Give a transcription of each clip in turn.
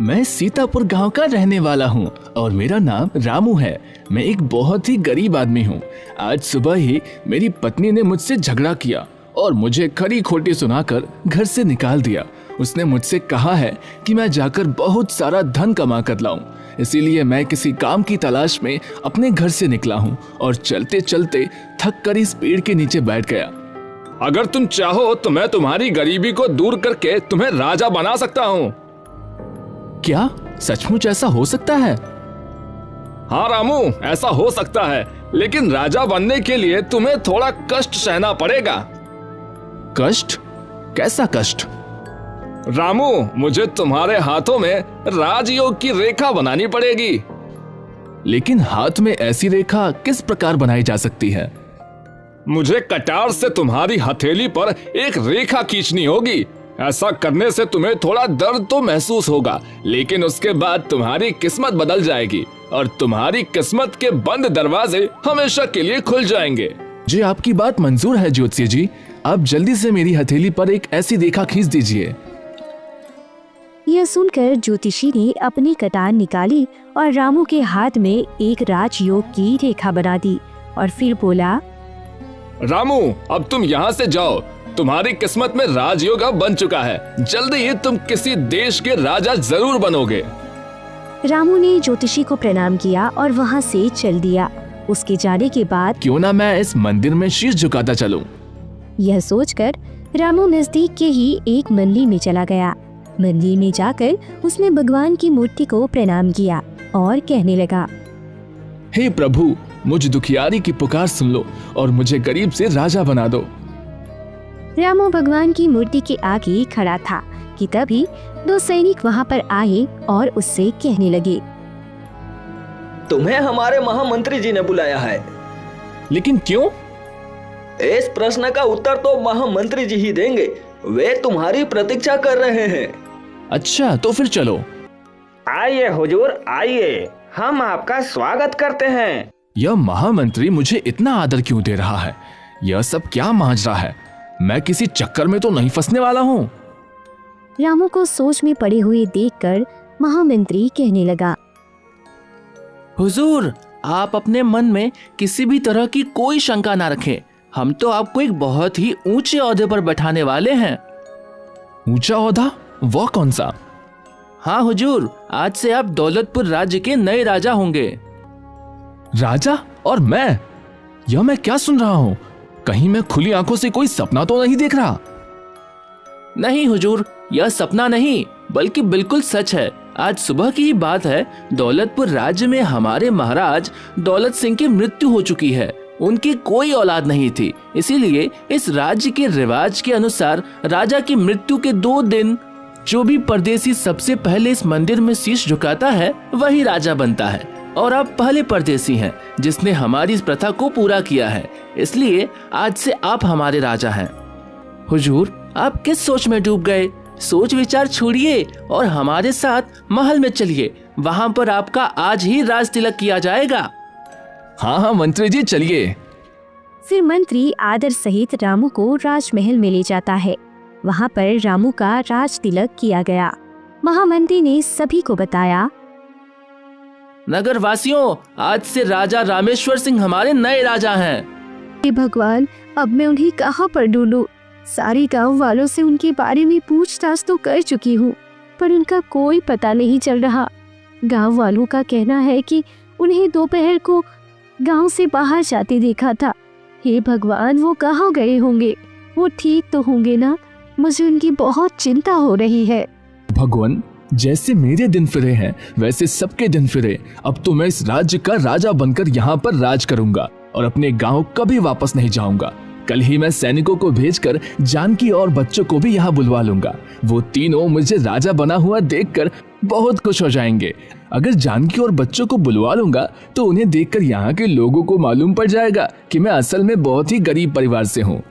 मैं सीतापुर गांव का रहने वाला हूं और मेरा नाम रामू है। मैं एक बहुत ही गरीब आदमी हूं। आज सुबह ही मेरी पत्नी ने मुझसे झगड़ा किया और मुझे खरी खोटी सुनाकर घर से निकाल दिया। उसने मुझसे कहा है कि मैं जाकर बहुत सारा धन कमा कर लाऊं। इसीलिए मैं किसी काम की तलाश में अपने घर से निकला हूं और चलते चलते थक कर इस पेड़ के नीचे बैठ गया। अगर तुम चाहो तो मैं तुम्हारी गरीबी को दूर करके तुम्हें राजा बना सकता हूँ। क्या सचमुच ऐसा हो सकता है? हाँ रामू, ऐसा हो सकता है, लेकिन राजा बनने के लिए तुम्हें थोड़ा कष्ट सहना पड़ेगा। कष्ट? कैसा कष्ट? रामू, मुझे तुम्हारे हाथों में राजयोग की रेखा बनानी पड़ेगी। लेकिन हाथ में ऐसी रेखा किस प्रकार बनाई जा सकती है? मुझे कटार से तुम्हारी हथेली पर एक रेखा खींचनी होगी। ऐसा करने से तुम्हें थोड़ा दर्द तो महसूस होगा, लेकिन उसके बाद तुम्हारी किस्मत बदल जाएगी और तुम्हारी किस्मत के बंद दरवाजे हमेशा के लिए खुल जाएंगे। जी, आपकी बात मंजूर है ज्योतिषी जी। आप जल्दी से मेरी हथेली पर एक ऐसी रेखा खींच दीजिए। यह सुनकर ज्योतिषी ने अपनी कटार निकाली और रामू के हाथ में एक राजयोग की रेखा बना दी और फिर बोला, रामू, अब तुम यहाँ से जाओ। तुम्हारी किस्मत में राजयोग अब बन चुका है। जल्दी ही तुम किसी देश के राजा जरूर बनोगे। रामू ने ज्योतिषी को प्रणाम किया और वहाँ से चल दिया। उसके जाने के बाद क्यों ना मैं इस मंदिर में शीश झुकाता चलूं। यह सोचकर रामू नजदीक के ही एक मंदिर में चला गया। मंदिर में जाकर उसने भगवान की मूर्ति को प्रणाम किया और कहने लगा, हे प्रभु, मुझ दुखियारी की पुकार सुन लो और मुझे गरीब से राजा बना दो। रामू भगवान की मूर्ति के आगे खड़ा था कि तभी दो सैनिक वहाँ पर आए और उससे कहने लगे, तुम्हें हमारे महामंत्री जी ने बुलाया है। लेकिन क्यों? इस प्रश्न का उत्तर तो महामंत्री जी ही देंगे। वे तुम्हारी प्रतीक्षा कर रहे हैं। अच्छा, तो फिर चलो। आइए हुजूर, आइए, हम आपका स्वागत करते हैं। यह महामंत्री मुझे इतना आदर क्यों दे रहा है? यह सब क्या माजरा है? मैं किसी चक्कर में तो नहीं फंसने वाला हूँ। रामू को सोच में पड़े हुए देखकर महामंत्री कहने लगा, हुजूर, आप अपने मन में किसी भी तरह की कोई शंका ना रखें। हम तो आपको एक बहुत ही ऊंचे ओहदे पर बैठाने वाले हैं। ऊंचा ओहदा? वह कौन सा? हाँ हुजूर, आज से आप दौलतपुर राज्य के नए राजा होंगे। राजा? और मैं? यह मैं क्या सुन रहा हूँ? कहीं मैं खुली आंखों से कोई सपना तो नहीं देख रहा? नहीं हुजूर, यह सपना नहीं बल्कि बिल्कुल सच है। आज सुबह की ही बात है। दौलतपुर राज्य में हमारे महाराज दौलत सिंह की मृत्यु हो चुकी है। उनकी कोई औलाद नहीं थी, इसीलिए इस राज्य के रिवाज के अनुसार राजा की मृत्यु के 2 दिन जो भी परदेसी सबसे पहले इस मंदिर में शीश झुकाता है वही राजा बनता है। और आप पहले परदेसी हैं जिसने हमारी इस प्रथा को पूरा किया है, इसलिए आज से आप हमारे राजा हैं। हुजूर, आप किस सोच में डूब गए? सोच विचार छोड़िए और हमारे साथ महल में चलिए। वहाँ पर आपका आज ही राज तिलक किया जाएगा। हाँ हाँ मंत्री जी, चलिए। फिर मंत्री आदर सहित रामू को राजमहल में ले जाता है। वहाँ पर रामू का राज तिलक किया गया। महामंत्री ने सभी को बताया, नगर वासियों, आज से राजा रामेश्वर सिंह हमारे नए राजा हैं। हे भगवान, अब मैं उन्हें कहाँ पर ढूंढूं? सारे गांव वालों से उनके बारे में पूछताछ तो कर चुकी हूँ, पर उनका कोई पता नहीं चल रहा। गांव वालों का कहना है कि उन्हें दोपहर को गांव से बाहर जाते देखा था। हे भगवान, वो कहाँ गए होंगे? वो ठीक तो होंगे ना? मुझे उनकी बहुत चिंता हो रही है। भगवान, जैसे मेरे दिन फिरे हैं वैसे सबके दिन फिरे। अब तो मैं इस राज्य का राजा बनकर यहाँ पर राज करूंगा और अपने गांव कभी वापस नहीं जाऊंगा। कल ही मैं सैनिकों को भेजकर जानकी और बच्चों को भी यहाँ बुलवा लूंगा। वो तीनों मुझे राजा बना हुआ देखकर बहुत खुश हो जाएंगे। अगर जानकी और बच्चों को बुलवा लूंगा तो उन्हें देखकर यहाँ के लोगों को मालूम पड़ जाएगा कि मैं असल में बहुत ही गरीब परिवार से हूँ।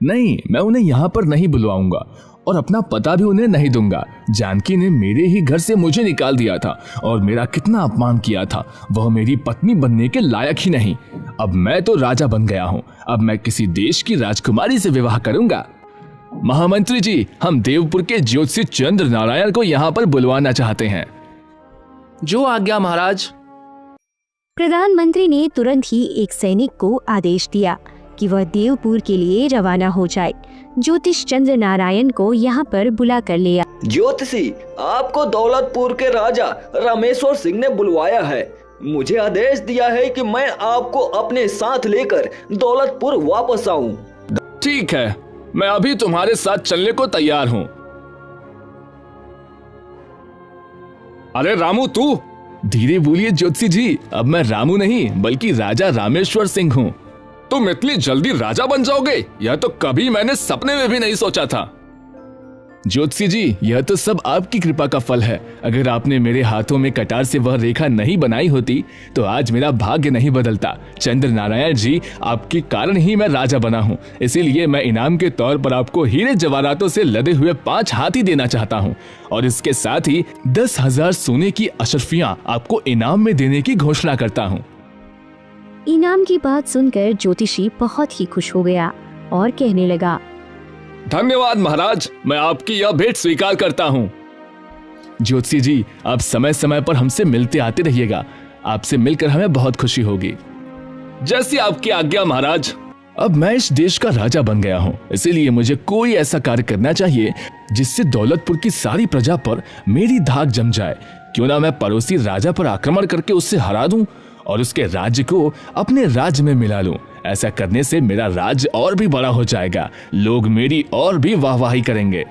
नहीं, मैं उन्हें यहाँ पर नहीं बुलवाऊंगा और अपना पता भी उन्हें नहीं दूंगा। जानकी ने मेरे ही घर से मुझे निकाल दिया था और मेरा कितना अपमान किया था। वह मेरी पत्नी बनने के लायक ही नहीं। अब मैं तो राजा बन गया हूँ। अब मैं किसी देश की राजकुमारी से विवाह करूंगा। महामंत्री जी, हम देवपुर के ज्योतिषी चंद्र नारायण को यहाँ पर बुलवाना चाहते हैं। जो आज्ञा महाराज। प्रधानमंत्री ने तुरंत ही एक सैनिक को आदेश दिया कि वह देवपुर के लिए रवाना हो जाए। ज्योतिष चंद्र नारायण को यहाँ पर बुला कर लिया। ज्योतिषी, आपको दौलतपुर के राजा रामेश्वर सिंह ने बुलवाया है। मुझे आदेश दिया है कि मैं आपको अपने साथ लेकर दौलतपुर वापस आऊं। ठीक है, मैं अभी तुम्हारे साथ चलने को तैयार हूँ। अरे रामू, तू? धीरे बोलिए ज्योतिषी जी, अब मैं रामू नहीं बल्कि राजा रामेश्वर सिंह हूँ। तुम इतनी जल्दी राजा बन जाओगे, यह तो कभी मैंने सपने में भी नहीं सोचा था। ज्योतिषी जी, यह तो सब आपकी कृपा का फल है। अगर आपने मेरे हाथों में कटार से वह रेखा नहीं बनाई होती तो आज मेरा भाग्य नहीं बदलता। चंद्र नारायण जी, आपके कारण ही मैं राजा बना हूँ। इसीलिए मैं इनाम के तौर पर आपको हीरे जवाहरातों से लदे हुए 5 हाथी देना चाहता हूँ और इसके साथ ही 10,000 सोने की अशर्फियाँ आपको इनाम में देने की घोषणा करता हूँ। इनाम की बात सुनकर ज्योतिषी बहुत ही खुश हो गया और कहने लगा, धन्यवाद महाराज, मैं आपकी यह भेंट स्वीकार करता हूँ। ज्योतिषी जी, आप समय समय पर हमसे मिलते आते रहिएगा। आपसे मिलकर हमें बहुत खुशी होगी। जैसी आपकी आज्ञा महाराज। अब मैं इस देश का राजा बन गया हूँ, इसीलिए मुझे कोई ऐसा कार्य करना चाहिए जिससे दौलतपुर की सारी प्रजा पर मेरी धाक जम जाए। क्यों ना मैं पड़ोसी राजा पर आक्रमण करके उससे हरा दूं और उसके राज्य को अपने राज्य में मिला लूं। ऐसा करने से मेरा राज्य और भी बड़ा हो जाएगा, लोग मेरी और भी वाहवाही करेंगे।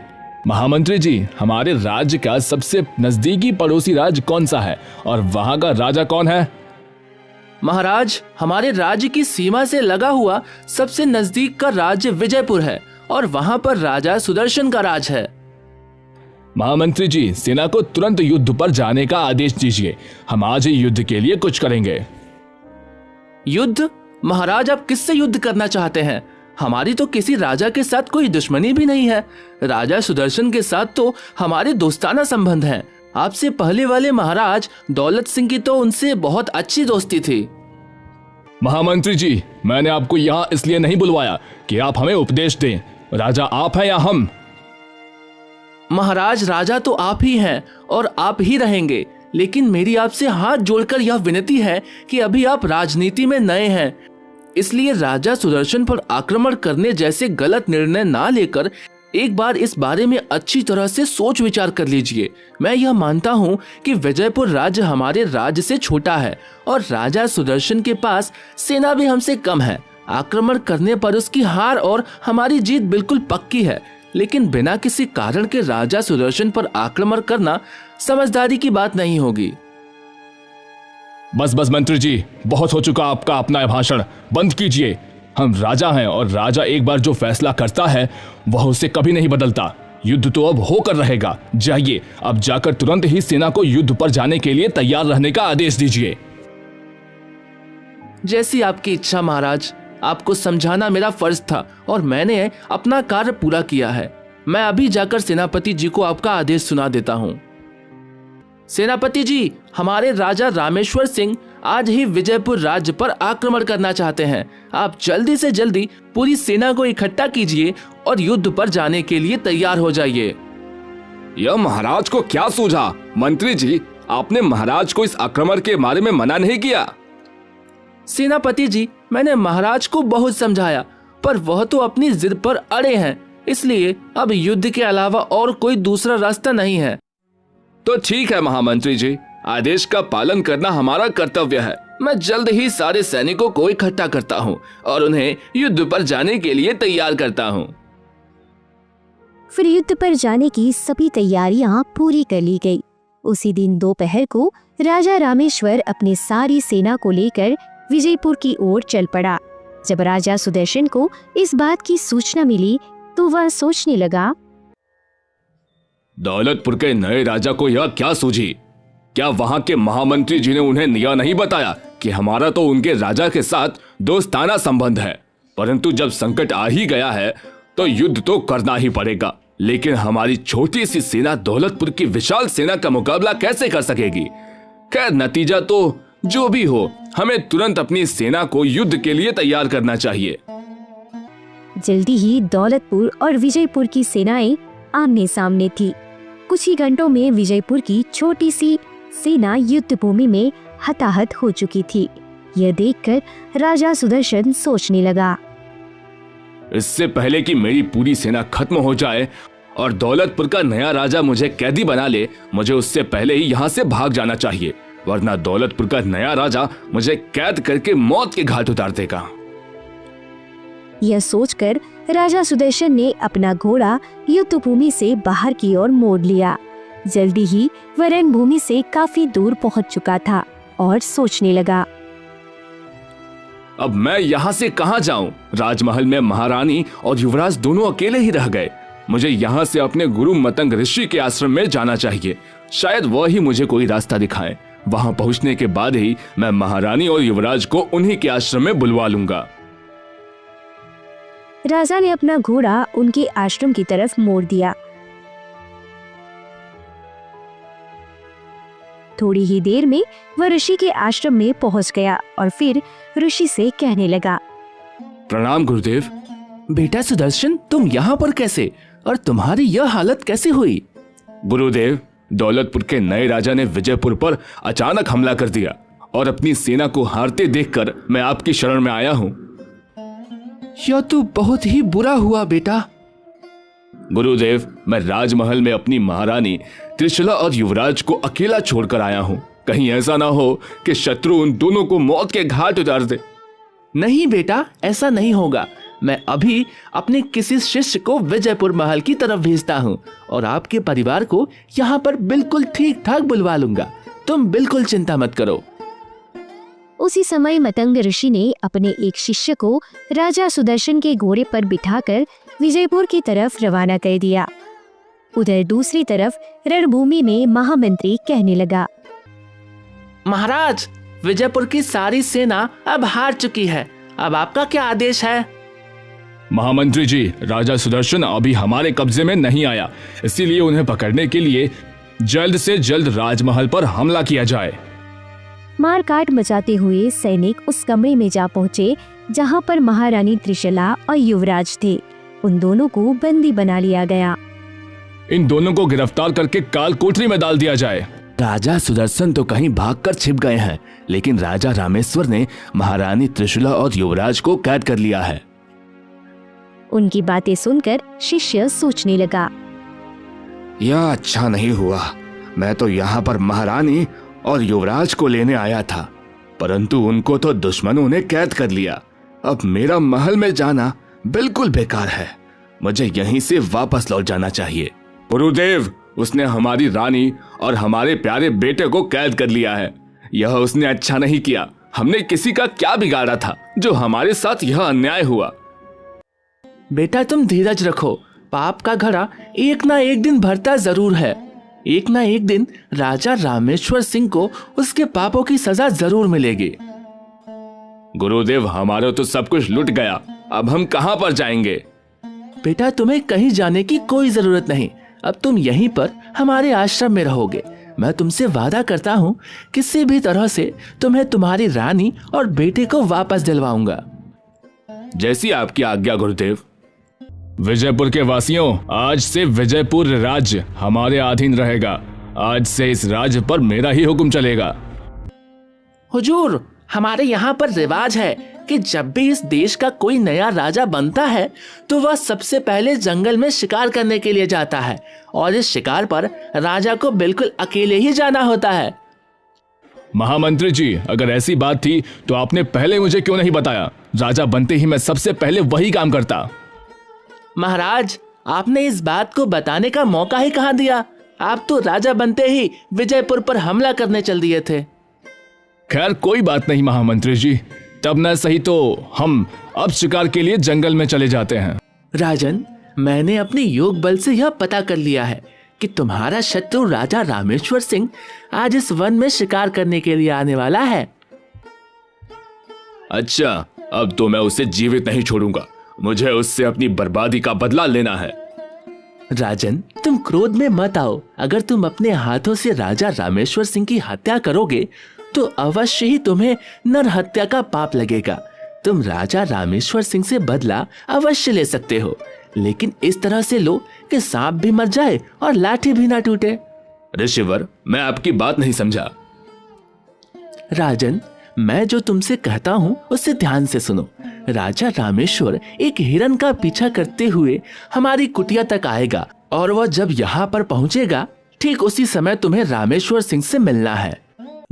महामंत्री जी, हमारे राज्य का सबसे नजदीकी पड़ोसी राज्य कौन सा है और वहां का राजा कौन है? महाराज, हमारे राज्य की सीमा से लगा हुआ सबसे नजदीक का राज्य विजयपुर है और वहां पर राजा सुदर्शन का राज है। महामंत्री जी, सेना को तुरंत युद्ध पर जाने का आदेश दीजिए। हम आज ही युद्ध के लिए कुछ करेंगे। युद्ध? महाराज, आप किससे युद्ध करना चाहते हैं? हमारी तो किसी राजा के साथ कोई दुश्मनी भी नहीं है। राजा सुदर्शन के साथ तो हमारे दोस्ताना संबंध हैं। आपसे पहले वाले महाराज दौलत सिंह की तो उनसे बहुत अच्छी दोस्ती थी। महामंत्री जी, मैंने आपको यहाँ इसलिए नहीं बुलवाया कि आप हमें उपदेश दें। राजा आप हैं या हम? महाराज, राजा तो आप ही हैं और आप ही रहेंगे, लेकिन मेरी आपसे हाथ जोड़कर यह विनती है कि अभी आप राजनीति में नए हैं, इसलिए राजा सुदर्शन पर आक्रमण करने जैसे गलत निर्णय ना लेकर एक बार इस बारे में अच्छी तरह से सोच विचार कर लीजिए। मैं यह मानता हूँ कि विजयपुर राज्य हमारे राज्य से छोटा है और राजा सुदर्शन के पास सेना भी हमसे कम है। आक्रमण करने पर उसकी हार और हमारी जीत बिल्कुल पक्की है, लेकिन बिना किसी कारण के राजा सुदर्शन पर आक्रमण करना समझदारी की बात नहीं होगी। बस बस मंत्री जी, बहुत हो चुका आपका अपना भाषण, बंद कीजिए। हम राजा हैं और राजा एक बार जो फैसला करता है वह उसे कभी नहीं बदलता। युद्ध तो अब होकर रहेगा। जाइए, अब जाकर तुरंत ही सेना को युद्ध पर जाने के लिए तैयार रहने का आदेश दीजिए। जैसी आपकी इच्छा महाराज, आपको समझाना मेरा फर्ज था और मैंने अपना कार्य पूरा किया है। मैं अभी जाकर सेनापति जी को आपका आदेश सुना देता हूँ। सेनापति जी, हमारे राजा रामेश्वर सिंह आज ही विजयपुर राज्य पर आक्रमण करना चाहते हैं। आप जल्दी से जल्दी पूरी सेना को इकट्ठा कीजिए और युद्ध पर जाने के लिए तैयार हो जाइए। यह महाराज को क्या सूझा? मंत्री जी, आपने महाराज को इस आक्रमण के बारे में मना नहीं किया? सेनापति जी, मैंने महाराज को बहुत समझाया पर वह तो अपनी जिद पर अड़े हैं, इसलिए अब युद्ध के अलावा और कोई दूसरा रास्ता नहीं है। तो ठीक है महामंत्री जी, आदेश का पालन करना हमारा कर्तव्य है। मैं जल्द ही सारे सैनिकों को इकट्ठा करता हूँ और उन्हें युद्ध पर जाने के लिए तैयार करता हूँ। फिर युद्ध पर जाने की सभी तैयारियां पूरी कर ली गई। उसी दिन दोपहर को राजा रामेश्वर अपनी सारी सेना को लेकर विजयपुर की ओर चल पड़ा। जब राजा सुदर्शन को इस बात की सूचना मिली तो वह सोचने लगा, दौलतपुर के नए राजा को यह क्या सूझी? क्या वहां के महामंत्री जी ने उन्हें यह नहीं बताया कि हमारा तो उनके राजा के साथ दोस्ताना संबंध है, परंतु जब संकट आ ही गया है तो युद्ध तो करना ही पड़ेगा। लेकिन हमारी छोटी सी सेना दौलतपुर की विशाल सेना का मुकाबला कैसे कर सकेगी? खैर, नतीजा तो जो भी हो, हमें तुरंत अपनी सेना को युद्ध के लिए तैयार करना चाहिए। जल्दी ही दौलतपुर और विजयपुर की सेनाएं आमने सामने थी। कुछ ही घंटों में विजयपुर की छोटी सी सेना युद्ध भूमि में हताहत हो चुकी थी। यह देखकर राजा सुदर्शन सोचने लगा। इससे पहले कि मेरी पूरी सेना खत्म हो जाए और दौलतपुर का नया राजा मुझे कैदी बना ले, मुझे उससे पहले ही यहाँ से भाग जाना चाहिए, वरना दौलतपुर का नया राजा मुझे कैद करके मौत के घाट उतार देगा। यह सोचकर राजा सुदर्शन ने अपना घोड़ा युद्ध भूमि से बाहर की ओर मोड़ लिया। जल्दी ही वह रणभूमि से काफी दूर पहुंच चुका था और सोचने लगा, अब मैं यहाँ से कहाँ जाऊं? राजमहल में महारानी और युवराज दोनों अकेले ही रह गए। मुझे यहाँ से अपने गुरु मतंग ऋषि के आश्रम में जाना चाहिए। शायद वह ही मुझे कोई रास्ता दिखाए। वहां पहुंचने के बाद ही मैं महारानी और युवराज को उन्हीं के आश्रम में बुलवा लूंगा। राजा ने अपना घोड़ा उनके आश्रम की तरफ मोड़ दिया। थोड़ी ही देर में वह ऋषि के आश्रम में पहुंच गया और फिर ऋषि से कहने लगा, प्रणाम गुरुदेव। बेटा सुदर्शन, तुम यहाँ पर कैसे और तुम्हारी यह हालत कैसे हुई? गुरुदेव, दौलतपुर के नए राजा ने विजयपुर पर अचानक हमला कर दिया और अपनी सेना को हारते देखकर मैं आपकी शरण में आया हूँ। यह तो बहुत ही बुरा हुआ बेटा। गुरुदेव, मैं राजमहल में अपनी महारानी त्रिशला और युवराज को अकेला छोड़कर आया हूँ। कहीं ऐसा ना हो कि शत्रु उन दोनों को मौत के घाट उतार दे। नहीं बेटा, ऐसा नहीं होगा। मैं अभी अपने किसी शिष्य को विजयपुर महल की तरफ भेजता हूँ और आपके परिवार को यहाँ पर बिल्कुल ठीक ठाक बुलवा लूंगा। तुम बिल्कुल चिंता मत करो। उसी समय मतंग ऋषि ने अपने एक शिष्य को राजा सुदर्शन के घोड़े पर बिठाकर विजयपुर की तरफ रवाना कर दिया। उधर दूसरी तरफ रणभूमि में महामंत्री कहने लगा, महाराज, विजयपुर की सारी सेना अब हार चुकी है। अब आपका क्या आदेश है? महामंत्री जी, राजा सुदर्शन अभी हमारे कब्जे में नहीं आया, इसीलिए उन्हें पकड़ने के लिए जल्द से जल्द राजमहल पर हमला किया जाए। मारकाट मचाते हुए सैनिक उस कमरे में जा पहुँचे जहाँ पर महारानी त्रिशला और युवराज थे। उन दोनों को बंदी बना लिया गया। इन दोनों को गिरफ्तार करके काल कोठरी में डाल दिया जाए। राजा सुदर्शन तो कहीं भागकर छिप गए हैं, लेकिन राजा रामेश्वर ने महारानी त्रिशला और युवराज को कैद कर लिया है। उनकी बातें सुनकर शिष्य सोचने लगा, यह अच्छा नहीं हुआ। मैं तो यहाँ पर महारानी और युवराज को लेने आया था, परंतु उनको तो दुश्मनों ने कैद कर लिया। अब मेरा महल में जाना बिल्कुल बेकार है। मुझे यहीं से वापस लौट जाना चाहिए। गुरुदेव, उसने हमारी रानी और हमारे प्यारे बेटे को कैद कर लिया है। यह उसने अच्छा नहीं किया। हमने किसी का क्या बिगाड़ा था जो हमारे साथ यह अन्याय हुआ। बेटा, तुम धीरज रखो। पाप का घड़ा एक ना एक दिन भरता जरूर है। एक ना एक दिन राजा रामेश्वर सिंह को उसके पापों की सजा जरूर मिलेगी। गुरुदेव, हमारा तो सब कुछ लुट गया। अब हम कहाँ पर जाएंगे? बेटा, तुम्हें कहीं जाने की कोई जरूरत नहीं। अब तुम यहीं पर हमारे आश्रम में रहोगे। मैं तुमसे वादा करता हूँ, किसी भी तरह से तुम्हें तुम्हारी रानी और बेटे को वापस दिलवाऊंगा। जैसी आपकी आज्ञा गुरुदेव। विजयपुर के वासियों, आज से विजयपुर राज्य हमारे अधीन रहेगा। आज से इस राज्य पर मेरा ही हुक्म चलेगा। हुजूर, हमारे यहाँ पर रिवाज है कि जब भी इस देश का कोई नया राजा बनता है तो वह सबसे पहले जंगल में शिकार करने के लिए जाता है और इस शिकार पर राजा को बिल्कुल अकेले ही जाना होता है। महामंत्री जी, अगर ऐसी बात थी तो आपने पहले मुझे क्यों नहीं बताया? राजा बनते ही मैं सबसे पहले वही काम करता। महाराज, आपने इस बात को बताने का मौका ही कहाँ दिया? आप तो राजा बनते ही विजयपुर पर हमला करने चल दिए थे। खैर, कोई बात नहीं महामंत्री जी। तब न सही तो हम अब शिकार के लिए जंगल में चले जाते हैं। राजन, मैंने अपने योग बल से यह पता कर लिया है कि तुम्हारा शत्रु राजा रामेश्वर सिंह आज इस वन में शिकार करने के लिए आने वाला है। अच्छा, अब तो मैं उसे जीवित नहीं छोड़ूंगा। मुझे उससे अपनी बर्बादी का बदला लेना है। राजन, तुम क्रोध में मत आओ। अगर तुम अपने हाथों से राजा रामेश्वर सिंह की हत्या करोगे तो अवश्य ही तुम्हें नर हत्या का पाप लगेगा। तुम राजा रामेश्वर सिंह से बदला अवश्य ले सकते हो, लेकिन इस तरह से लो कि सांप भी मर जाए और लाठी भी ना टूटे। ऋषिवर, मैं आपकी बात नहीं समझा। राजन, मैं जो तुमसे कहता हूँ उससे ध्यान से सुनो। राजा रामेश्वर एक हिरन का पीछा करते हुए हमारी कुटिया तक आएगा और वह जब यहाँ पर पहुँचेगा ठीक उसी समय तुम्हें रामेश्वर सिंह से मिलना है।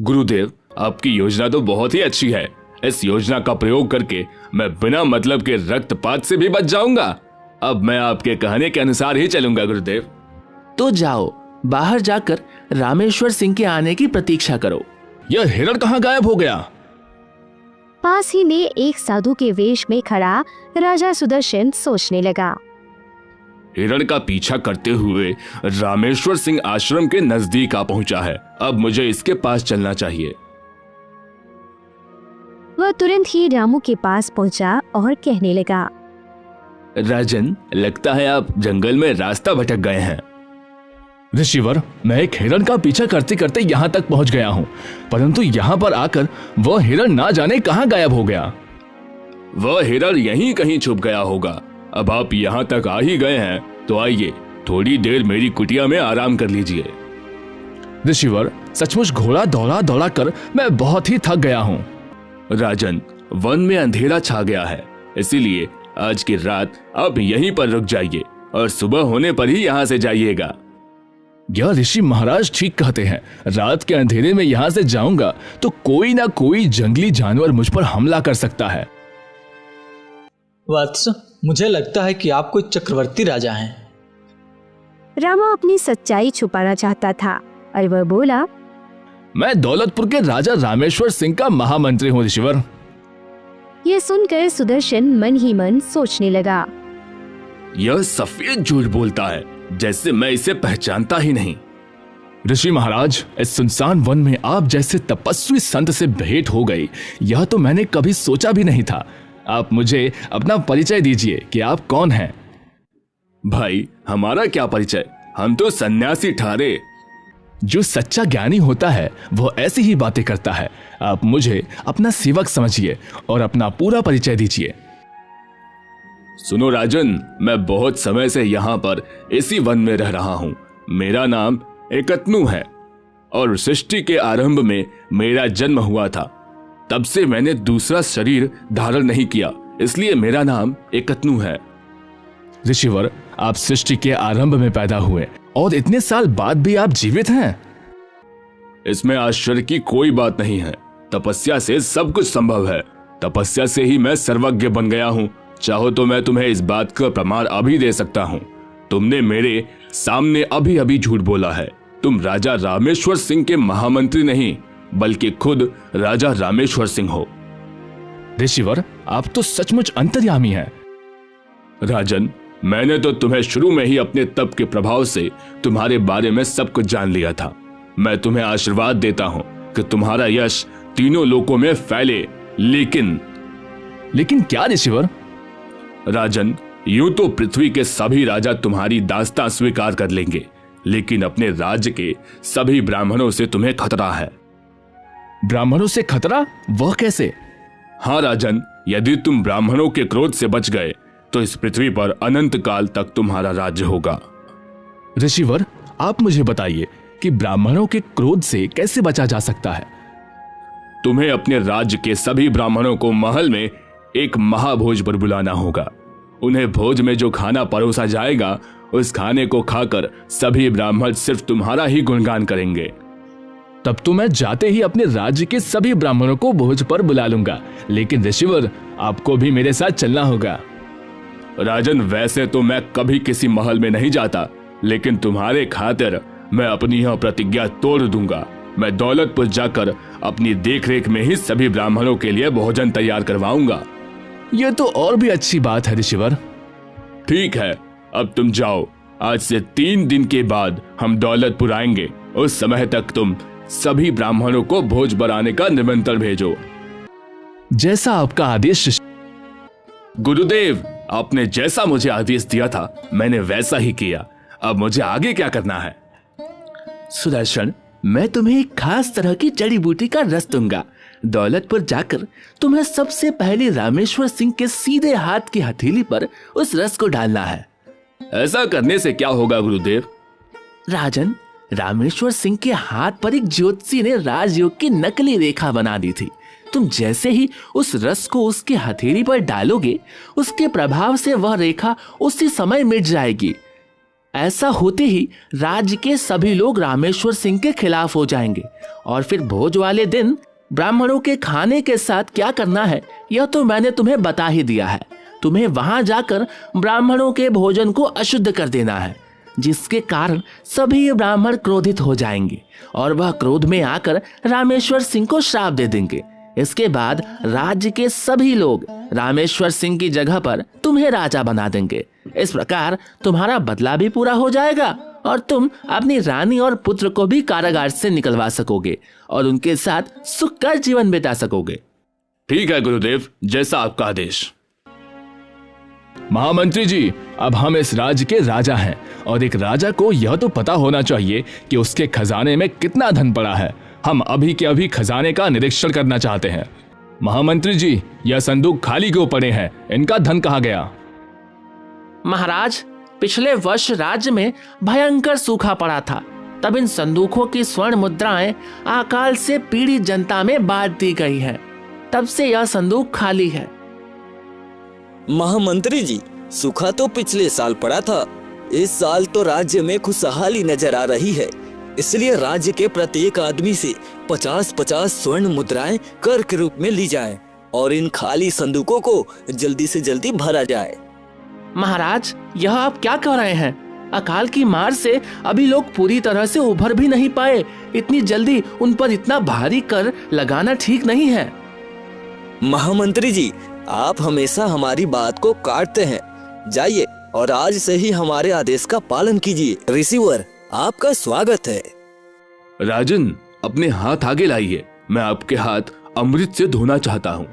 गुरुदेव, आपकी योजना तो बहुत ही अच्छी है। इस योजना का प्रयोग करके मैं बिना मतलब के रक्तपात से भी बच जाऊंगा। अब मैं आपके कहने के अनुसार ही चलूंगा गुरुदेव। तो जाओ, बाहर जाकर रामेश्वर सिंह के आने की प्रतीक्षा करो। यह हिरण कहाँ गायब हो गया? पास ही में एक साधु के वेश में खड़ा राजा सुदर्शन सोचने लगा। हिरण का पीछा करते हुए रामेश्वर सिंह आश्रम के नजदीक आ पहुंचा है। अब मुझे इसके पास चलना चाहिए। वह तुरंत ही रामू के पास पहुंचा और कहने लगा, राजन, लगता है आप जंगल में रास्ता भटक गए हैं। ऋषिवर, मैं एक हिरण का पीछा करते करते यहाँ तक पहुँच गया हूँ, परंतु यहाँ पर आकर वह हिरण ना जाने कहाँ गायब हो गया। वह हिरण यहीं कहीं छुप गया होगा। अब आप यहाँ तक आ ही गए हैं तो आइए, थोड़ी देर मेरी कुटिया में आराम कर लीजिए। ऋषिवर, सचमुच घोड़ा दौड़ा दौड़ा कर मैं बहुत ही थक गया हूँ। राजन, वन में अंधेरा छा गया है, इसीलिए आज की रात आप यहीं पर रुक जाइए और सुबह होने पर ही यहाँ से जाइएगा। यह ऋषि महाराज ठीक कहते हैं। रात के अंधेरे में यहाँ से जाऊंगा तो कोई ना कोई जंगली जानवर मुझ पर हमला कर सकता है। वत्स, मुझे लगता है कि आप कोई चक्रवर्ती राजा हैं। रामा अपनी सच्चाई छुपाना चाहता था और वह बोला, मैं दौलतपुर के राजा रामेश्वर सिंह का महामंत्री हूँ ऋषिवर। यह सुनकर सुदर्शन मन ही मन सोचने लगा, यह सफेद झूठ बोलता है, जैसे मैं इसे पहचानता ही नहीं। ऋषि महाराज, इस सुनसान वन में आप जैसे तपस्वी संत से भेंट हो गई, यह तो मैंने कभी सोचा भी नहीं था। आप मुझे अपना परिचय दीजिए कि आप कौन हैं। भाई, हमारा क्या परिचय, हम तो सन्यासी ठारे। जो सच्चा ज्ञानी होता है वो ऐसी ही बातें करता है। आप मुझे अपना सेवक समझिए और अपना पूरा परिचय दीजिए। सुनो राजन, मैं बहुत समय से यहाँ पर इसी वन में रह रहा हूँ। मेरा नाम एकतनु है और सृष्टि के आरंभ में मेरा जन्म हुआ था। तब से मैंने दूसरा शरीर धारण नहीं किया, इसलिए मेरा नाम एकतनु है। ऋषिवर, आप सृष्टि के आरंभ में पैदा हुए और इतने साल बाद भी आप जीवित हैं। इसमें आश्चर्य की कोई बात नहीं है। तपस्या से सब कुछ संभव है। तपस्या से ही मैं सर्वज्ञ बन गया हूँ। चाहो तो मैं तुम्हें इस बात का प्रमाण अभी दे सकता हूँ। तुमने मेरे सामने अभी अभी झूठ बोला है। तुम राजा रामेश्वर सिंह के महामंत्री नहीं, बल्कि खुद राजा रामेश्वर सिंह हो। ऋषिवर, आप तो सचमुच अंतर्यामी हैं। राजन, मैंने तो तुम्हें शुरू में ही अपने तप के प्रभाव से तुम्हारे बारे में सब कुछ जान लिया था। मैं तुम्हें आशीर्वाद देता हूँ कि तुम्हारा यश तीनों लोकों में फैले। लेकिन क्या ऋषिवर? राजन, यूं तो पृथ्वी के सभी राजा तुम्हारी दास्तां स्वीकार कर लेंगे, लेकिन अपने राज्य के सभी ब्राह्मणों से तुम्हें खतरा है। ब्राह्मणों से खतरा? वह कैसे? हाँ राजन, यदि तुम ब्राह्मणों के क्रोध से बच गए तो इस पृथ्वी पर अनंत काल तक तुम्हारा राज्य होगा। ऋषिवर, आप मुझे बताइए कि ब्राह्मणों के क्रोध से कैसे बचा जा सकता है? तुम्हें अपने राज्य के सभी ब्राह्मणों को महल में एक महाभोज पर बुलाना होगा। उन्हें भोज में जो खाना परोसा जाएगा, उस खाने को खाकर सभी ब्राह्मण सिर्फ तुम्हारा ही गुणगान करेंगे। तब तो मैं जाते ही अपने राज्य के सभी ब्राह्मणों को भोज पर बुला लूंगा। लेकिन ऋषिवर, आपको भी मेरे साथ चलना होगा। राजन, वैसे तो मैं कभी किसी महल में नहीं जाता, लेकिन तुम्हारे खातिर मैं अपनी यह प्रतिज्ञा तोड़ दूंगा। मैं दौलतपुर जाकर अपनी देखरेख में ही सभी ब्राह्मणों के लिए भोजन तैयार करवाऊंगा। यह तो और भी अच्छी बात है ऋषिवर। ठीक है, अब तुम जाओ। आज से 3 दिन के बाद हम दौलतपुर आएंगे। उस समय तक तुम सभी ब्राह्मणों को भोज पर आने का निमंत्रण भेजो। जैसा आपका आदेश। गुरुदेव, आपने जैसा मुझे आदेश दिया था मैंने वैसा ही किया। अब मुझे आगे क्या करना है? सुदर्शन, मैं तुम्हें एक खास तरह की जड़ी बूटी का रस दूंगा। दौलतपुर जाकर तुम्हें सबसे पहले रामेश्वर सिंह के सीधे हाथ की हथेली पर उस रस को डालना है। ऐसा करने से क्या होगा गुरुदेव? राजन, रामेश्वर सिंह के हाथ पर एक ज्योतिषी ने राजयोग की नकली रेखा बना दी थी। तुम जैसे ही उस रस को उसके हथेली पर डालोगे, उसके प्रभाव से वह रेखा उसी समय मिट जाएगी। ऐसा होते ही राज्य के सभी लोग रामेश्वर सिंह के खिलाफ हो जाएंगे और फिर भोज वाले दिन ब्राह्मणों के खाने के साथ क्या करना है यह तो मैंने तुम्हें बता ही दिया है। तुम्हें वहां जाकर ब्राह्मणों के भोजन को अशुद्ध कर देना है, जिसके कारण सभी ब्राह्मण क्रोधित हो जाएंगे और वह क्रोध में आकर रामेश्वर सिंह को श्राप दे देंगे। इसके बाद राज्य के सभी लोग रामेश्वर सिंह की जगह पर तुम्हें राजा बना देंगे। इस प्रकार तुम्हारा बदला भी पूरा हो जाएगा और तुम अपनी रानी और पुत्र को भी कारागार से निकलवा सकोगे और उनके साथ सुख का जीवन बिता सकोगे। ठीक है गुरुदेव, जैसा आपका आदेश। महामंत्री जी, अब हम इस राज्य के राजा हैं और एक राजा को यह तो पता होना चाहिए कि उसके खजाने में कितना धन पड़ा है। हम अभी के अभी खजाने का निरीक्षण करना चाहते हैं। महामंत्री जी, यह संदूक खाली क्यों पड़े हैं? इनका धन कहाँ गया? महाराज, पिछले वर्ष राज्य में भयंकर सूखा पड़ा था। तब इन संदूकों की स्वर्ण मुद्राएं अकाल से पीड़ित जनता में बांट दी गई है। तब से यह संदूक खाली है। महामंत्री जी, सूखा तो पिछले साल पड़ा था। इस साल तो राज्य में खुशहाली नजर आ रही है, इसलिए राज्य के प्रत्येक आदमी से 50-50 स्वर्ण मुद्राएं कर के रूप में ली जाएं और इन खाली संदूकों को जल्दी से जल्दी भरा जाए। महाराज, यह आप क्या कह रहे हैं? अकाल की मार से अभी लोग पूरी तरह से उभर भी नहीं पाए। इतनी जल्दी उन पर इतना भारी कर लगाना ठीक नहीं है। महामंत्री जी, आप हमेशा हमारी बात को काटते हैं। जाइए और आज से ही हमारे आदेश का पालन कीजिए। रिसीवर, आपका स्वागत है। राजन, अपने हाथ आगे लाइए, मैं आपके हाथ अमृत से धोना चाहता हूँ।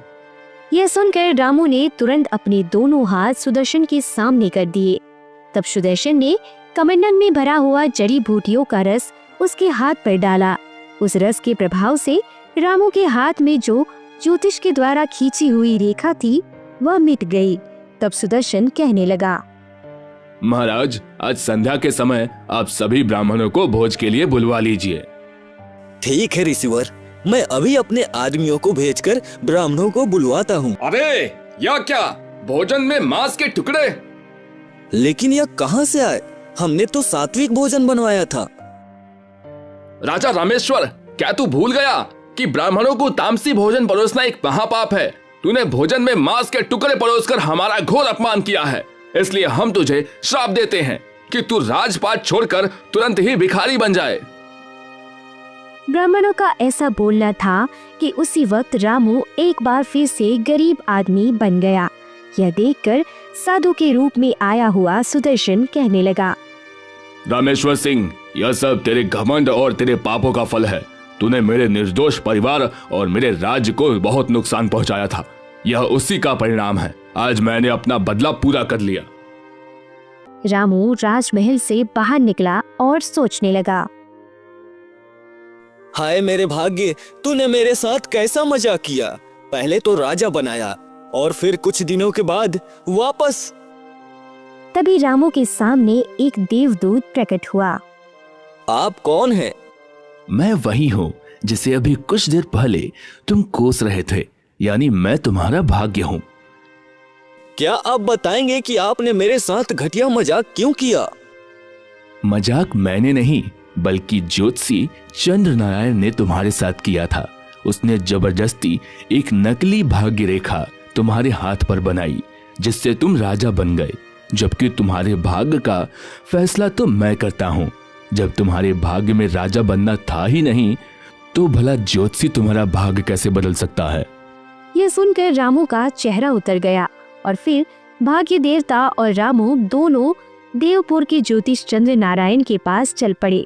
यह सुनकर रामू ने तुरंत अपने दोनों हाथ सुदर्शन के सामने कर दिए। तब सुदर्शन ने कमंडल में भरा हुआ जड़ी बूटियों का रस उसके हाथ पर डाला। उस रस के प्रभाव से रामू के हाथ में जो ज्योतिष के द्वारा खींची हुई रेखा थी वह मिट गई। तब सुदर्शन कहने लगा, महाराज, आज संध्या के समय आप सभी ब्राह्मणों को भोज के लिए बुलवा लीजिए। ठीक है रिसीवर, मैं अभी अपने आदमियों को भेजकर ब्राह्मणों को बुलवाता हूँ। अरे यह क्या, भोजन में मांस के टुकड़े? लेकिन यह कहाँ से आए? हमने तो सात्विक भोजन बनवाया था। राजा रामेश्वर, क्या तू भूल गया कि ब्राह्मणों को तामसी भोजन परोसना एक महापाप है? तूने भोजन में मांस के टुकड़े परोसकर हमारा घोर अपमान किया है। इसलिए हम तुझे श्राप देते हैं कि तू राजपाट छोड़कर तुरंत ही भिखारी बन जाए। ब्राह्मणों का ऐसा बोलना था कि उसी वक्त रामू एक बार फिर से गरीब आदमी बन गया। यह देखकर साधु के रूप में आया हुआ सुदर्शन कहने लगा, रामेश्वर सिंह, यह सब तेरे घमंड और तेरे पापों का फल है। तूने मेरे निर्दोष परिवार और मेरे राज्य को बहुत नुकसान पहुंचाया था। यह उसी का परिणाम है। आज मैंने अपना बदला पूरा कर लिया। रामू राजमहल से बाहर निकला और सोचने लगा, हाय मेरे भाग्य, तूने मेरे साथ कैसा मजाक किया। पहले तो राजा बनाया और फिर कुछ दिनों के बाद वापस। तभी रामू के सामने एक देवदूत प्रकट हुआ। आप कौन हैं? मैं वही हूँ जिसे अभी कुछ देर पहले तुम कोस रहे थे, यानी मैं तुम्हारा भाग्य हूँ। क्या आप बताएंगे कि आपने मेरे साथ घटिया मजाक क्यों किया? मजाक मैंने नहीं, बल्कि ज्योतिषी चंद्र नारायण ने तुम्हारे साथ किया था। उसने जबरदस्ती एक नकली भाग्य रेखा तुम्हारे हाथ पर बनाई, जिससे तुम राजा बन गए, जबकि तुम्हारे भाग्य का फैसला तो मैं करता हूँ। जब तुम्हारे भाग्य में राजा बनना था ही नहीं, तो भला ज्योतिषी तुम्हारा भाग्य कैसे बदल सकता है? यह सुनकर रामू का चेहरा उतर गया और फिर भाग्य देवता और रामू दोनों देवपुर के ज्योतिष चंद्र नारायण के पास चल पड़े।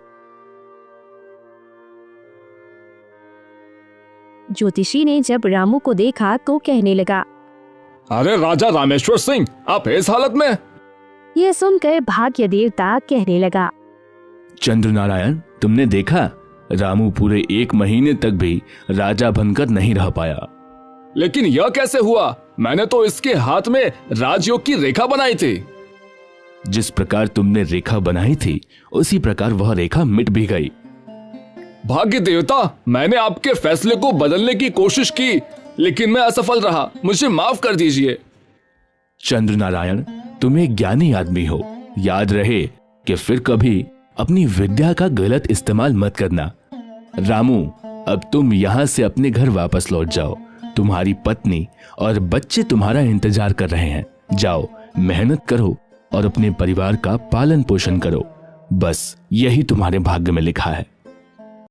ज्योतिषी ने जब रामू को देखा तो कहने लगा, अरे राजा रामेश्वर सिंह, आप इस हालत में? यह सुनकर भाग्य देवता कहने लगा, चंद्र नारायण, तुमने देखा, रामू पूरे 1 महीने तक भी राजा बनकर नहीं रह पाया। लेकिन यह कैसे हुआ? मैंने तो इसके हाथ में राजयोग की रेखा बनाई थी। जिस प्रकार तुमने रेखा बनाई थी उसी प्रकार वह रेखा मिट भी गई। भाग्य देवता, मैंने आपके फैसले को बदलने की कोशिश की, लेकिन मैं असफल रहा। मुझे माफ कर दीजिए। चंद्र नारायण, तुम एक ज्ञानी आदमी हो। याद रहे कि फिर कभी अपनी विद्या का गलत इस्तेमाल मत करना। रामू, अब तुम यहां से अपने घर वापस लौट जाओ। तुम्हारी पत्नी और बच्चे तुम्हारा इंतजार कर रहे हैं। जाओ, मेहनत करो और अपने परिवार का पालन पोषण करो। बस यही तुम्हारे भाग्य में लिखा है।